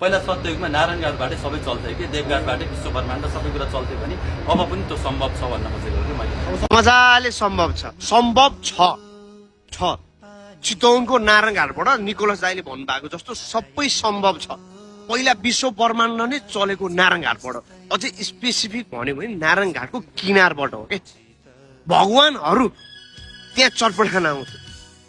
पहिला सत्ययुगमा नारायणघाटबाटै सबै चल्थ्यो कि देवघाटबाटै विश्व ब्रह्माण्ड सबै कुरा चल्थ्यो भने अब पनि त्यो सम्भव छ भन्न खोजेको कि मैले मजाले सम्भव छ चितवनको नारायणघाटबाट निकोलस दाइले भन्नुभएको जस्तो सबै सम्भव छ। पहिला विश्व ब्रह्माण्ड नै चलेको नारायणघाटबाट, अझै स्पेसिफिक भन्यो भने नारायणघाटको किनारबाट हो के। भगवानहरू त्यहाँ चटपट खान आउँथ्यो,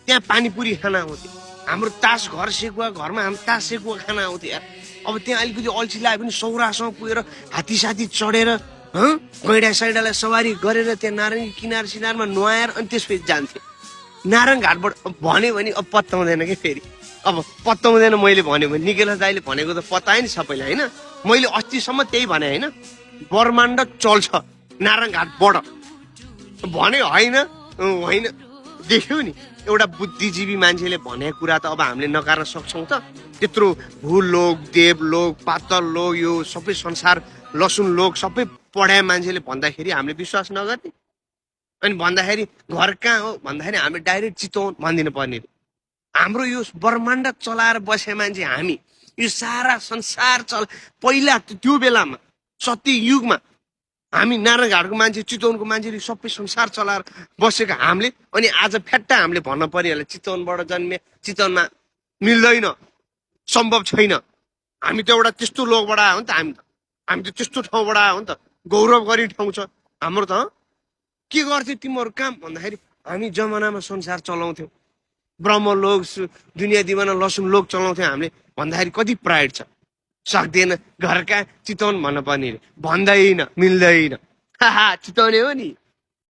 त्यहाँ पानीपुरी खान आउँथ्यो, हाम्रो तास घर सेकुवा घरमा हाम्रो तास सेकुवा खान आउँथ्यो यार। अब त्यहाँ अलिकति अल्छी लाग्यो भने सौरासँग पुगेर हात्ती साथी चढेर गैडा साइडालाई सवारी गरेर त्यहाँ नारायण किनार सिनारमा नुहाएर अनि त्यसपछि जान्थ्यो। नारायणघाटबाट भन्यो भने अब पत्ताउँदैन कि फेरि, अब पत्ताउँदैन। मैले भन्यो भने निकेलस दाइले भनेको त पत्तायो नि सबैलाई होइन। मैले अस्तिसम्म त्यही भने होइन, ब्रह्माण्ड चल्छ नारायणघाटबाट भने होइन देख्यौ नि। एउटा बुद्धिजीवी मान्छेले भनेको कुरा त अब हामीले नकार्न सक्छौँ त? त्यत्रो भूलोक देवलोक पातल लोक यो सबै संसार लसुन लोक सबै पढाए मान्छेले भन्दाखेरि हामीले विश्वास नगर्ने? अनि भन्दाखेरि घर कहाँ हो भन्दाखेरि हामीले डाइरेक्ट चितवन भनिदिनु पर्ने। हाम्रो यो ब्रह्माण्ड चलाएर बसे मान्छे हामी, यो सारा संसार पहिला त्यो बेलामा सत्ययुगमा हामी नारायणघाटको मान्छे चितवनको मान्छेले सबै संसार चलाएर बसेको हामीले, अनि आज फ्याट्टा हामीले भन्न परिहाल्यो चितवनबाट जन्मे, चितवनमा मिल्दैन, सम्भव छैन। हामी त एउटा त्यस्तो लोकबाट आयो नि त, हामी त त्यस्तो ठाउँबाट आयो नि त, गौरव गर्ने ठाउँ छ हाम्रो त। के गर्थ्यो तिमीहरू काम भन्दाखेरि हामी जमानामा संसार चलाउँथ्यौँ, ब्रह्मलोक दुनियाँ दिवाना लसुन लोक चलाउँथ्यौँ हामीले भन्दाखेरि कति प्राइड छ। सक्दैन घरका चितवन भन्न पर्ने, भन्दैन मिल्दैन, चितवने हो नि।